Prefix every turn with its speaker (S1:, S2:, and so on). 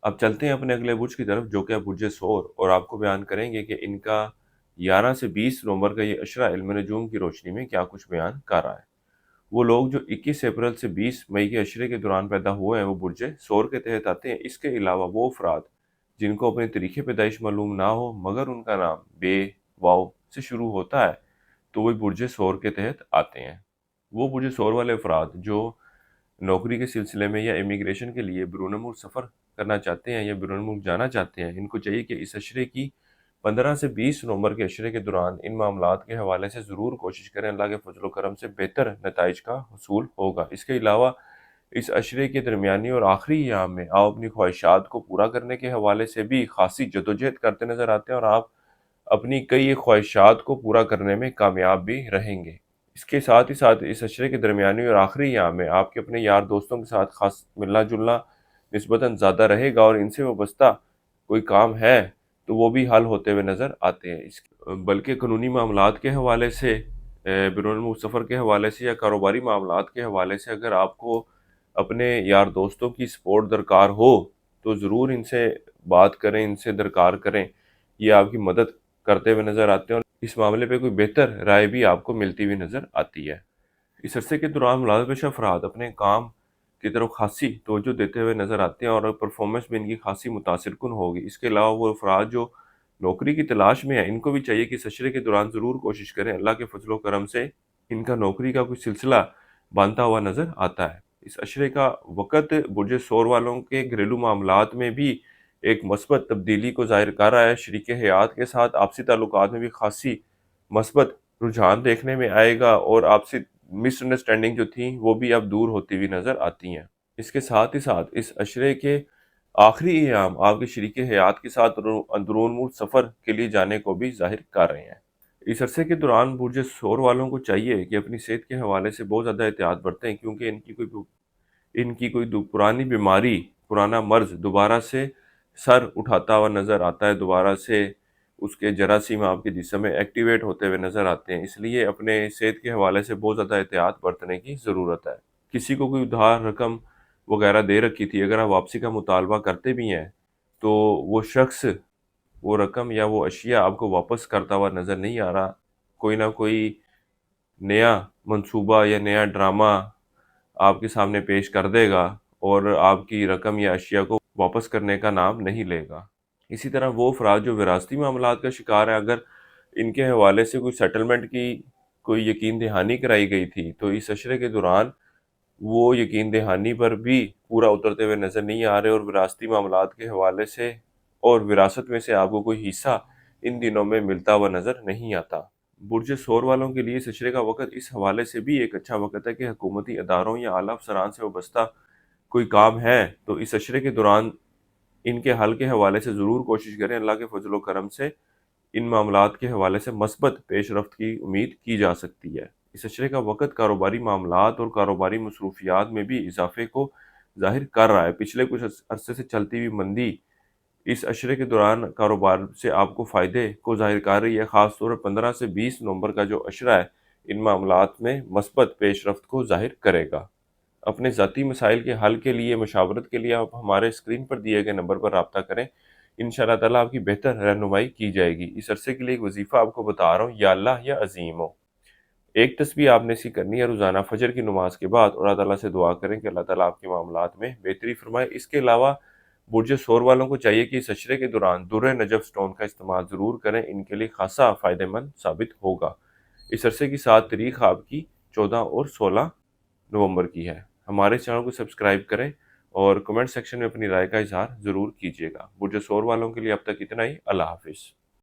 S1: अब चलते हैं अपने अगले बुर्ज की तरफ, जो कि है बुर्ज सोर, और आपको बयान करेंगे कि इनका 11 से 20 नवंबर का ये अशरा इल्म नजूम की रोशनी में क्या कुछ बयान कर रहा है। वो लोग जो 21 अप्रैल से 20 मई के अशरे के दौरान पैदा हुए हैं वो बुर्ज सोर के तहत आते हैं। इसके अलावा वो अफराद जिनको अपने तरीके पैदाइश मालूम ना हो मगर उनका नाम बे वाव से शुरू होता है तो वो बुर्ज सोर के तहत आते हैं। वो बुर्ज सोर वाले अफराद जो नौकरी के सिलसिले में या इमिग्रेशन के लिए बैरून मुल्क सफ़र करना चाहते हैं या बैरून मुल्क जाना चाहते हैं, इनको चाहिए कि इस अशरे की 15 से 20 नवंबर के अशरे के दौरान इन मामलात के हवाले से ज़रूर कोशिश करें। अल्लाह के फजल करम से बेहतर नताइज का हसूल होगा। इसके अलावा इस अशरे के दरमियानी और आखिरी अयाम में आप अपनी ख्वाहिशात को पूरा करने के हवाले से भी खासी जदोजहद करते नज़र आते हैं और आप अपनी कई ख्वाहिशात को पूरा करने में कामयाब भी रहेंगे। इसके साथ ही साथ इस अशरे के दरमियानी और आखिरी अयाम में आपके अपने यार दोस्तों के साथ खास मिलना जुलना निस्बतन ज़्यादा रहेगा और इनसे वाबस्ता कोई काम है तो वो भी हल होते हुए नज़र आते हैं। बल्कि कानूनी मामलात के हवाले से, बैरून मुल्क सफ़र के हवाले से या कारोबारी मामलात के हवाले से अगर आपको अपने यार दोस्तों की सपोर्ट दरकार हो तो ज़रूर इनसे बात करें, इनसे दरकार करें। ये आपकी मदद करते हुए नज़र आते हैं और इस मामले पे कोई बेहतर राय भी आपको मिलती हुई नज़र आती है। इस अरसे के दौरान मुलाज़ा पेशा अफराद अपने काम की तरफ खासी तवज्जो देते हुए नज़र आते हैं और परफॉर्मेंस भी इनकी खासी मुतासिरकुन होगी। इसके अलावा वो अफराद जो नौकरी की तलाश में है इनको भी चाहिए कि इस अशरे के दौरान ज़रूर कोशिश करें। अल्लाह के फजलो करम से इनका नौकरी का कुछ सिलसिला बनता हुआ नज़र आता है। इस अशरे का वक़्त बुर्ज सोर वालों के घरेलू मामलात में भी एक मस्बत तब्दीली को ज़ाहिर कर रहा है। शरीके हयात के साथ आपसी ताल्लुकात में भी खासी मस्बत रुझान देखने में आएगा और आपसी मिसअंडरस्टैंडिंग जो थी वो भी अब दूर होती हुई नज़र आती हैं। इसके साथ ही साथ इस अशरे के आखिरी अयाम आपके शरीके हयात के साथ अंदरून मुल्क सफ़र के लिए जाने को भी ज़ाहिर कर रहे हैं। इस अरसे के दौरान बुर्ज सोर वालों को चाहिए कि अपनी सेहत के हवाले से बहुत ज़्यादा एहतियात बरतें, क्योंकि इनकी कोई पुरानी बीमारी, पुराना मर्ज़ दोबारा से सर उठाता हुआ नज़र आता है, दोबारा से उसके जरासीम आपके जिस्म में एक्टिवेट होते हुए नज़र आते हैं। इसलिए अपने सेहत के हवाले से बहुत ज़्यादा एहतियात बरतने की ज़रूरत है। किसी को कोई उधार रकम वगैरह दे रखी थी, अगर आप वापसी का मुतालबा करते भी हैं तो वो शख्स वो रकम या वो अशिया आपको वापस करता हुआ नज़र नहीं आ रहा। कोई ना कोई नया मंसूबा या नया ड्रामा आपके सामने पेश कर देगा और आपकी रकम या अशिया को वापस करने का नाम नहीं लेगा। इसी तरह वो अफराद जो विरासती मामलात का शिकार है, अगर इनके हवाले से कोई सेटलमेंट की कोई यकीन दहानी कराई गई थी तो इस अशरे के दौरान वो यकीन दहानी पर भी पूरा उतरते हुए नज़र नहीं आ रहे और विरासती मामलात के हवाले से और विरासत में से आपको कोई हिस्सा इन दिनों में मिलता हुआ नज़र नहीं आता। बुर्ज सोर वालों के लिए इस अशरे का वक़्त इस हवाले से भी एक अच्छा वक़्त है कि हुकूमती अदारों या आला अफसरान से वाबस्ता कोई काम है तो इस अशरे के दौरान इनके हल के हवाले से ज़रूर कोशिश करें। अल्लाह के फजल करम से इन मामलात के हवाले से मस्बत पेशरफ्त की उम्मीद की जा सकती है। इस अशरे का वक़्त कारोबारी मामलात और कारोबारी मसरूफियात में भी इजाफे को ज़ाहिर कर रहा है। पिछले कुछ अरसे से चलती हुई मंदी इस अशरे के दौरान कारोबार से आपको फ़ायदे को ज़ाहिर कर रही है। ख़ास तौर पर 15 से 20 नवंबर का जो अशरा है इन मामलात में मस्बत पेशरफ्त को ज़ाहिर करेगा। अपने ज़ाती मसाइल के हल के लिए, मशावरत के लिए आप हमारे स्क्रीन पर दिए गए नंबर पर राब्ता करें। इंशाअल्लाह ताला आपकी बेहतर रहनुमाई की जाएगी। इस अरसे के लिए एक वजीफ़ा आपको बता रहा हूँ, या अल्लाह या अज़ीम हो। एक तस्बीह आपने इसकी करनी है रोज़ाना फजर की नमाज के बाद और अल्लाह ताला से दुआ करें कि अल्लाह ताला आपके मामलात में बेहतरी फरमाए। इसके अलावा बुर्ज सोर वालों को चाहिए कि इस अशरे के दौरान दुर्र नजफ स्टोन का इस्तेमाल ज़रूर करें, इनके लिए खासा फ़ायदेमंद साबित होगा। इस अरसे की 7 तारीख आपकी 14 और 16 नवंबर की है। हमारे चैनल को सब्सक्राइब करें और कमेंट सेक्शन में अपनी राय का इज़हार ज़रूर कीजिएगा। बुर्ज सोर वालों के लिए अब तक इतना ही। अल्लाह हाफ़िज़।